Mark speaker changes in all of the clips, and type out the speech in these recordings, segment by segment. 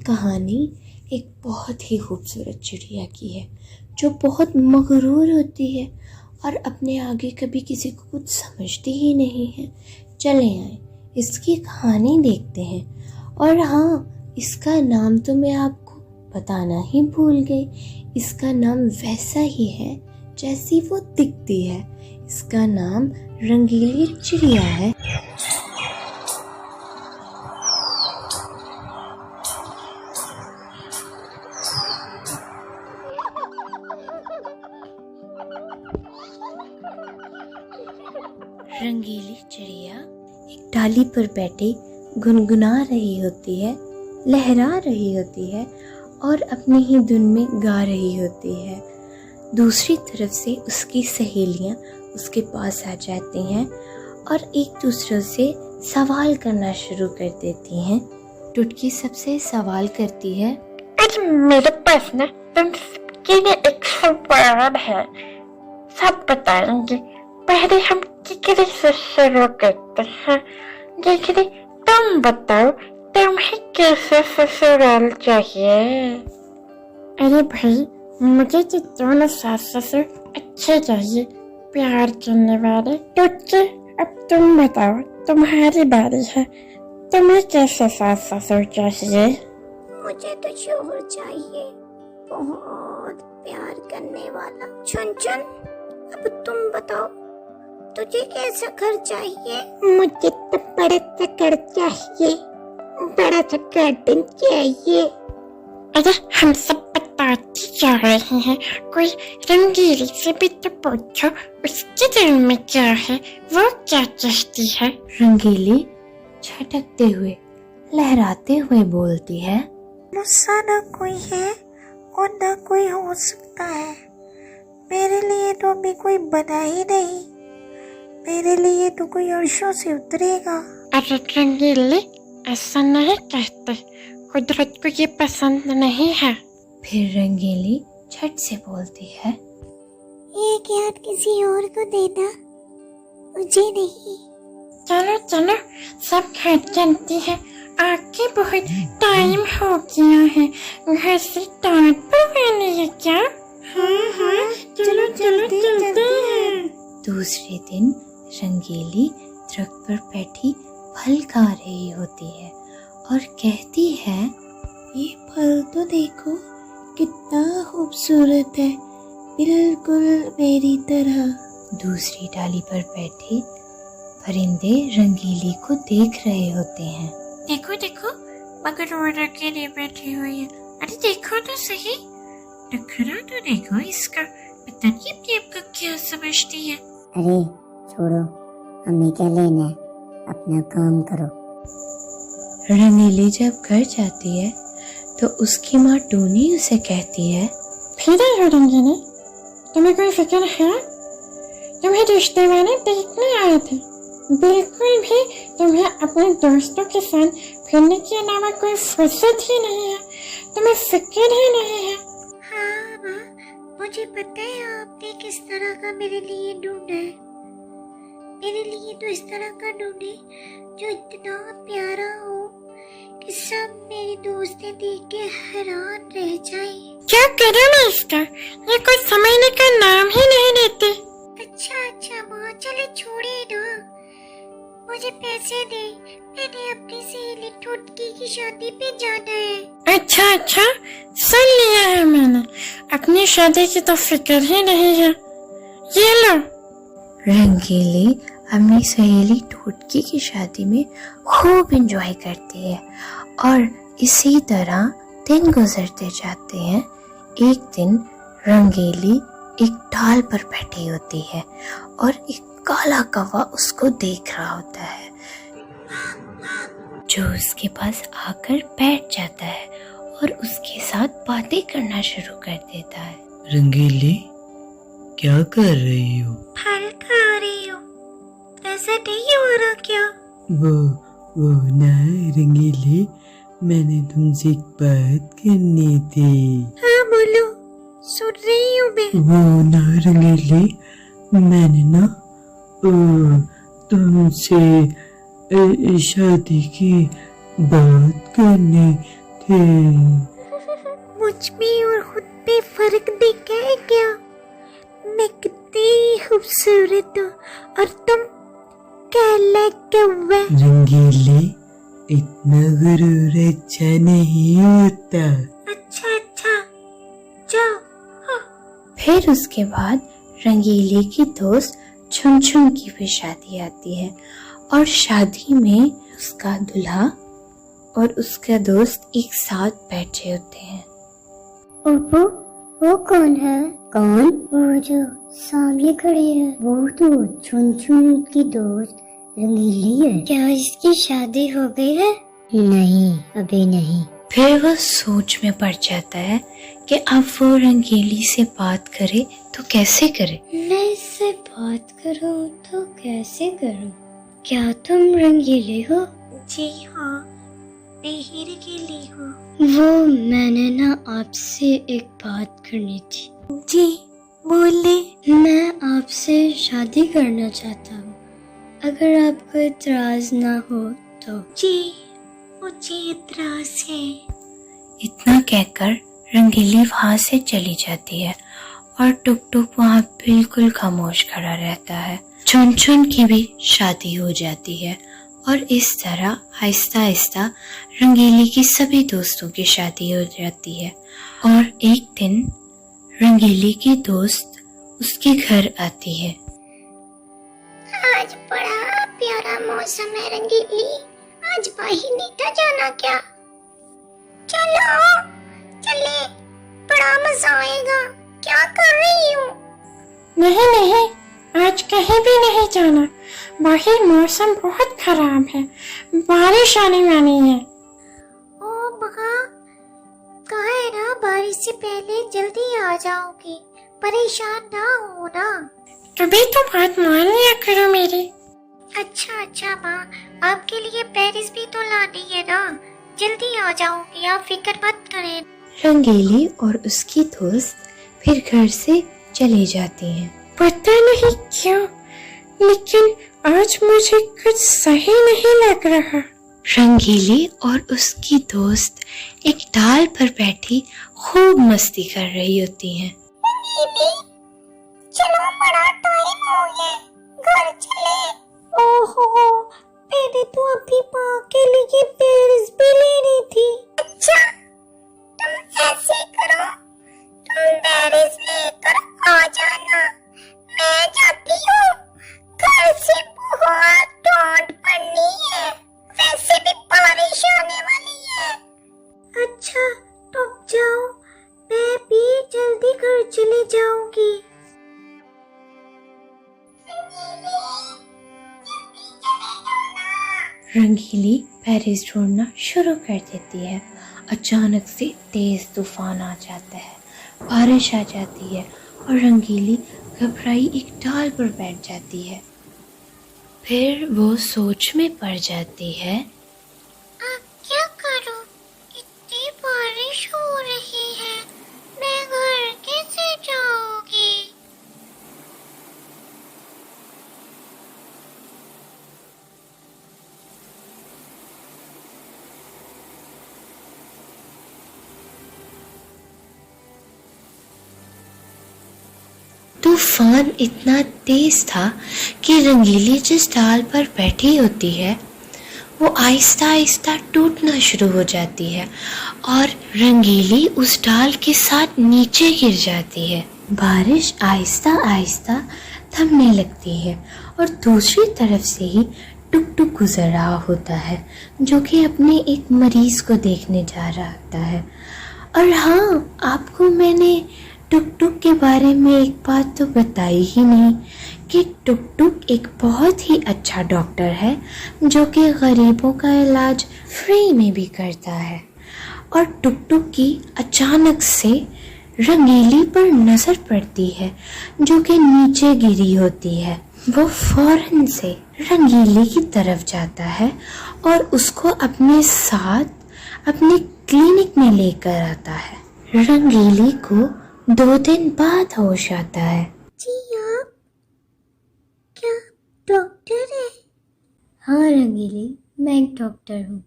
Speaker 1: कहानी एक बहुत ही खूबसूरत चिड़िया की है जो बहुत मगरूर होती है और अपने आगे कभी किसी को कुछ समझती ही नहीं है। चले आए इसकी कहानी देखते हैं। और हाँ, इसका नाम तो मैं आपको बताना ही भूल गई। इसका नाम वैसा ही है जैसी वो दिखती है। इसका नाम रंगीली चिड़िया है। रंगीली चिड़िया एक डाली पर बैठी गुनगुना रही होती है, लहरा रही होती है और अपनी ही धुन में गा रही होती है। दूसरी तरफ से उसकी सहेलियां उसके पास आ जाती हैं और एक दूसरे से सवाल करना शुरू कर देती हैं। टुटकी सबसे सवाल करती है,
Speaker 2: अरे मेरे पास ना तुमके लिए एक सवाल है, सब बताएंगे। पहले हम किकरी से शुरू करते हैं। किकरी, तुम बताओ तुम्हें कैसे ससुराल चाहिए? अरे भाई, मुझे तो दोनों सास ससुर अच्छे चाहिए, प्यार करने वाले। टुटकी, अब तुम बताओ, तुम्हारी बारी है। तुम्हें कैसे सास ससुर चाहिए?
Speaker 3: मुझे तो शोहर चाहिए, बहुत प्यार करने वाला। चुन चुन, अब तुम बताओ, तुझे कैसा घर चाहिए?
Speaker 2: मुझे तो बड़ा सा घर चाहिए, बड़ा सा गार्डन चाहिए। अरे हम सब बताते जा रहे हैं, कोई रंगीली से भी तो पूछो, उसके दिल में क्या है, वो क्या चाहती है।
Speaker 1: रंगीली छटकते हुए लहराते हुए बोलती है,
Speaker 3: मुझसा ना कोई है और ना कोई हो सकता है। मेरे लिए तो अभी कोई बना ही नहीं, मेरे लिए तो कोई अर्शों से उतरेगा।
Speaker 2: अरे रंगीली, ऐसा नहीं कहते, कुदरत को ये पसंद नहीं है।
Speaker 1: फिर रंगीली झट से बोलती है,
Speaker 3: एक याद किसी और को देना, मुझे नहीं।
Speaker 2: चलो चलो, सब घर चलती है, आके बहुत टाइम हो गया है, घर से डांट पड़नी है क्या? हाँ, चलो चलते हैं।
Speaker 1: दूसरे दिन रंगीली दरख्त पर बैठी फल खा रही होती है और कहती है,
Speaker 3: ये फल तो देखो कितना खूबसूरत है, बिल्कुल मेरी तरह।
Speaker 1: दूसरी डाली पर बैठे परिंदे रंगीली को देख रहे होते हैं।
Speaker 2: देखो देखो, मगरमच्छ अकेले बैठी हुई है। अरे देखो तो सही, नखरा तो देखो इसका, पता नहीं अपने आप को क्या समझती है।
Speaker 4: अरे छोड़ो, हमें क्या लेना है, अपना काम करो।
Speaker 1: रंगीली जब घर जाती है तो उसकी माँ टूनी उसे कहती है,
Speaker 2: फिर आई हो रंगीली, तुम्हें कोई फिक्र है? तुम्हें रिश्ते वाले देखने आए थे, बिल्कुल भी तुम्हें अपने दोस्तों के साथ फिरने के अलावा कोई फुर्सत ही नहीं है, तुम्हें फिक्र ही नहीं है।
Speaker 3: हाँ माँ, मुझे पता है आपने किस तरह का मेरे लिए ढूंढा है। मेरे लिए तो इस तरह का ढूंढे जो इतना प्यारा हो कि सब मेरी दोस्तें देख के हैरान रह जाए।
Speaker 2: क्या करूं मैं इसका, ये कुछ समझने का नाम ही नहीं लेते।
Speaker 3: अच्छा माँ, चले छोड़िए ना, मुझे पैसे दे, मैंने अपनी सहेली टुटकी की शादी पे जाना है।
Speaker 2: अच्छा, सुन लिया है मैंने, अपनी शादी की तो फिक्र ही नहीं है, ये लो।
Speaker 1: रंगीली अपनी सहेली टुटकी की शादी में खूब एंजॉय करती है और इसी तरह दिन गुजरते जाते हैं। एक दिन रंगीली एक डाल पर बैठी होती है और एक काला कौवा उसको देख रहा होता है, जो उसके पास आकर बैठ जाता है और उसके साथ बातें करना शुरू कर देता है।
Speaker 5: रंगीली, क्या कर रही हो?
Speaker 3: फल खा रही हूँ, ऐसा नहीं हो रहा क्या?
Speaker 5: वो ना रंगीली, मैंने तुमसे एक बात करनी थी।
Speaker 3: हाँ बोलो, सुन रही हूँ मैं।
Speaker 5: वो ना रंगीली, मैंने ना तुमसे शादी की बात करनी
Speaker 3: मुझ में और खुद पे फर्क देखा है क्या? मैं कितनी खूबसूरत हूँ और तुम काला कौवा।
Speaker 5: रंगीले, इतना गुरूर अच्छा नहीं होता।
Speaker 3: अच्छा अच्छा, जाओ।
Speaker 1: फिर उसके बाद रंगीले की दोस्त छुन छुन की भी शादी आती है और शादी में उसका दूल्हा और उसका दोस्त एक साथ बैठे होते हैं।
Speaker 4: ओप्पो, वो कौन है? कौन? वो जो सामने खड़ी है, वो तो छुन छुन की दोस्त रंगीली है।
Speaker 3: क्या इसकी शादी हो गई है?
Speaker 4: नहीं, अभी नहीं।
Speaker 1: फिर वो सोच में पड़ जाता है कि अब वो रंगीली से बात करे तो कैसे करे।
Speaker 3: मैं इससे बात करूं तो कैसे करूं? क्या तुम रंगीले हो? जी हाँ, मैं ही रंगीली हूँ। वो मैंने ना आपसे एक बात करनी थी। जी बोले। मैं आपसे शादी करना चाहता हूँ, अगर आपको इतराज ना हो तो। जी मुझे इतराज है।
Speaker 1: इतना कहकर रंगीली वहां से चली जाती है और टुक टुक वहां बिल्कुल खामोश खड़ा रहता है। छुन छुन की भी शादी हो जाती है और इस तरह आहिस्ता आहिस्ता रंगीली की सभी दोस्तों की शादी हो जाती है। और एक दिन रंगीली की दोस्त उसके घर आती है।
Speaker 3: आज बड़ा प्यारा मौसम है रंगीली, आज बाहर नहीं था जाना क्या? चलो चले, बड़ा मजा आएगा। क्या कर रही हो?
Speaker 2: नहीं नहीं, आज कहीं भी नहीं जाना। बाहर मौसम बहुत खराब है, बारिश आने वाली है।
Speaker 3: ओ बका, कहा है ना बारिश से पहले जल्दी आ जाओगी, परेशान ना हो ना।
Speaker 2: कभी तो बात मान लिया करो मेरी।
Speaker 3: अच्छा अच्छा माँ, आपके लिए पेरिस भी तो लानी है ना, जल्दी आ जाओगी, आप फिक्र मत करें।
Speaker 1: रंगीली और उसकी दोस्त फिर घर से चली जाती हैं।
Speaker 2: पता नहीं क्यों, लेकिन आज मुझे कुछ सही नहीं लग रहा।
Speaker 1: रंगीली और उसकी दोस्त एक डाल पर बैठी खूब मस्ती कर रही होती हैं।
Speaker 3: चलो बड़ा टाइम हो गया, घर चले। ओहो, मैंने तो अभी माँ के लिए पेरिस भी लेनी थी। अच्छा, तुम ऐसे करो, तुम पेरिस लेकर आ जाना, मैं जाती हूँ। घर से बहुत डांट पड़नी है, वैसे भी बारिश आने वाली है। अच्छा, तुम जाओ, मैं भी जल्दी घर चली जाऊंगी।
Speaker 1: रंगीली पेरिस ढूंढना शुरू कर देती है। अचानक से तेज तूफान आ जाता है, बारिश आ जाती है और रंगीली घबराई एक डाल पर बैठ जाती है। फिर वो सोच में पड़ जाती है।
Speaker 3: अब क्या करूं? इतनी बारिश हो रही है, मैं घर कैसे जाऊंगी?
Speaker 1: तूफान इतना तेज था कि रंगीली जिस डाल पर बैठी होती है वो आहिस्ता आहिस्ता टूटना शुरू हो जाती है और रंगीली उस डाल के साथ नीचे गिर जाती है। बारिश आहिस्ता आहिस्ता थमने लगती है और दूसरी तरफ से ही टुक टुक गुजर रहा होता है, जो कि अपने एक मरीज को देखने जा रहा होता है। और हाँ, आपको मैंने टुक टुक के बारे में एक बात तो बताई ही नहीं कि टुक टुक एक बहुत ही अच्छा डॉक्टर है जो कि गरीबों का इलाज फ्री में भी करता है। और टुक टुक की अचानक से रंगीली पर नजर पड़ती है जो कि नीचे गिरी होती है। वो फौरन से रंगीली की तरफ जाता है और उसको अपने साथ अपने क्लिनिक में लेकर आता है। रंगीली को 2 दिन बाद होश आता है।
Speaker 3: जी आप क्या डॉक्टर है?
Speaker 4: हाँ रंगीली, मैं एक डॉक्टर हूँ।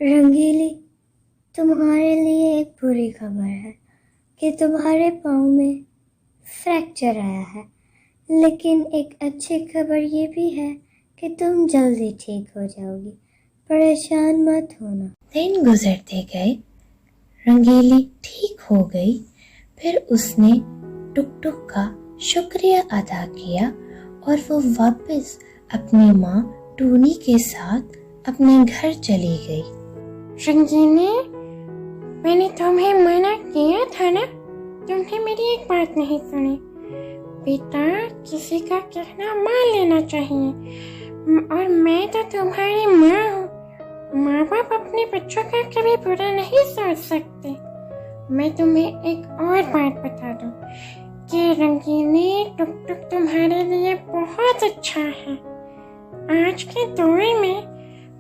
Speaker 3: रंगीली,
Speaker 4: तुम्हारे लिए एक बुरी खबर है कि तुम्हारे पाँव में फ्रैक्चर आया है, लेकिन एक अच्छी खबर ये भी है कि तुम जल्दी ठीक हो जाओगी। परेशान मत होना।
Speaker 1: दिन गुजरते गए, रंगीली ठीक हो गई। फिर उसने टुक टुक का शुक्रिया अदा किया और वो वापस अपनी माँ टूनी के साथ अपने घर चली गई।
Speaker 2: रंगीली, मैंने तुम्हें मना किया था ना, तुमने मेरी एक बात नहीं सुनी। बेटा, किसी का कहना मान लेना चाहिए, और मैं तो तुम्हारी माँ हूँ। माँ बाप अपने बच्चों का कभी बुरा नहीं सोच सकते। मैं तुम्हें एक और बात बता दूँ कि रंगीली, टुक टुक तुम्हारे लिए बहुत अच्छा है। आज के दौर में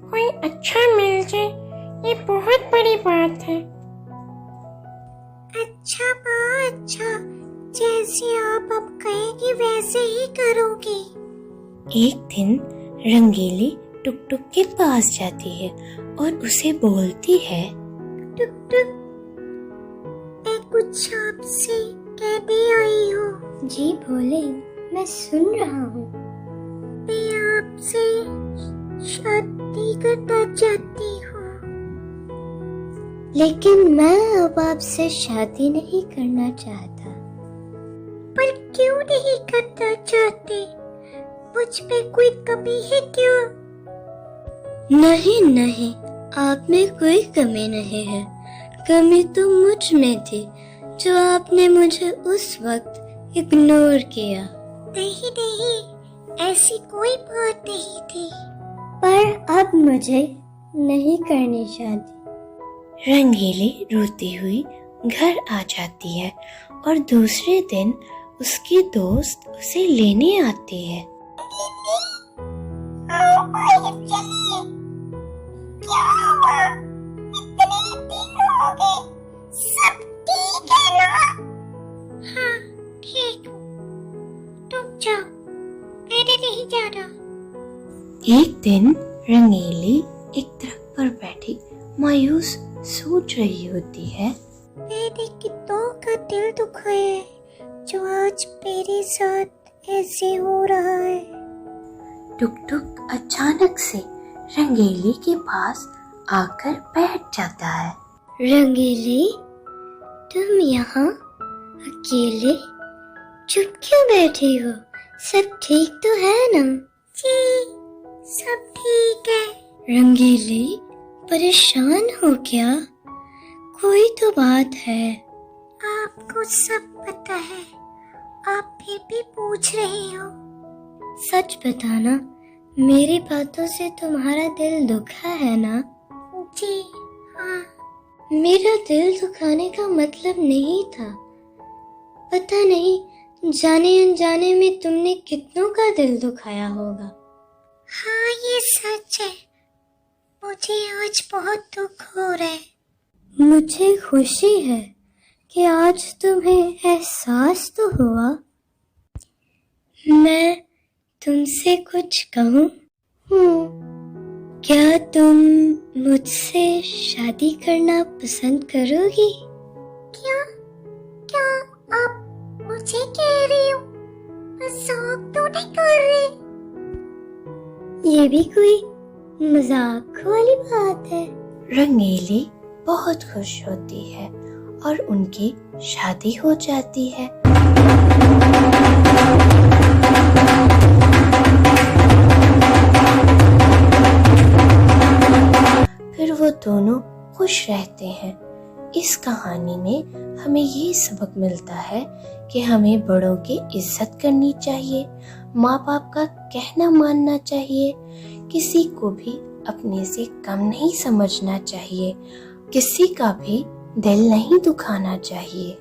Speaker 2: कोई अच्छा मिल जाए, ये बहुत बड़ी बात है।
Speaker 3: अच्छा माँ, अच्छा, जैसे आप अब कहेंगी वैसे ही करोगी।
Speaker 1: एक दिन रंगीली टुक टुक के पास जाती है और उसे बोलती है,
Speaker 3: टुक टुक, मैं कुछ आपसे कहने आई हूँ।
Speaker 4: जी बोले, मैं सुन रहा हूँ।
Speaker 3: मैं आपसे शादी करना चाहती हूँ।
Speaker 4: लेकिन मैं अब आपसे शादी नहीं करना चाहता।
Speaker 3: पर क्यों नहीं करना चाहते? मुझ में कोई कमी है क्या?
Speaker 4: नहीं नहीं, आप में कोई कमी नहीं है। कमी तो मुझ में थी, जो आपने मुझे उस वक्त इग्नोर किया।
Speaker 3: नहीं नहीं, ऐसी कोई बात नहीं थी।
Speaker 4: पर अब मुझे नहीं करनी शादी।
Speaker 1: रंगीली रोती हुई घर आ जाती है और दूसरे दिन उसकी दोस्त उसे लेने आती है।
Speaker 3: क्या हुआ? इतने दिन हो गए, सब ठीक है ना? हाँ, ठीक हूँ। तुम जाओ, मैंने नहीं जाना।
Speaker 1: एक दिन रंगीली एक दरख्त पर बैठी मायूस सोच रही होती है।
Speaker 3: मैंने कितनों का दिल दुखाया है, जो आज मेरे साथ ऐसे हो रहा है।
Speaker 1: टुक टुक अचानक से रंगीली के पास आकर बैठ जाता है।
Speaker 4: रंगीली, तुम यहाँ अकेले चुप क्यों बैठी हो? सब ठीक तो है ना?
Speaker 3: जी, सब ठीक है।
Speaker 4: रंगीली, परेशान हो क्या? कोई तो बात है।
Speaker 3: आपको सब पता है, आप फिर भी पूछ रहे हो।
Speaker 4: सच बताना, मेरी बातों से तुम्हारा दिल दुखा है ना?
Speaker 3: जी हाँ।
Speaker 4: मेरा दिल दुखाने का मतलब नहीं था। पता नहीं जाने अनजाने में तुमने कितनों का दिल दुखाया होगा।
Speaker 3: हाँ, ये सच है। मुझे आज बहुत दुख हो रहा है।
Speaker 4: मुझे खुशी है कि आज तुम्हें एहसास तो हुआ। मैं तुमसे कुछ कहूँ? क्या तुम मुझसे शादी करना पसंद करोगी?
Speaker 3: क्या क्या आप मुझे कह रही हो? मजाक तो नहीं कर रही?
Speaker 4: ये भी कोई मजाक वाली बात है।
Speaker 1: रंगीली बहुत खुश होती है और उनकी शादी हो जाती है। फिर वो दोनों खुश रहते हैं। इस कहानी में हमें ये सबक मिलता है कि हमें बड़ों की इज्जत करनी चाहिए, माँ बाप का कहना मानना चाहिए, किसी को भी अपने से कम नहीं समझना चाहिए, किसी का भी दिल नहीं दुखाना चाहिए।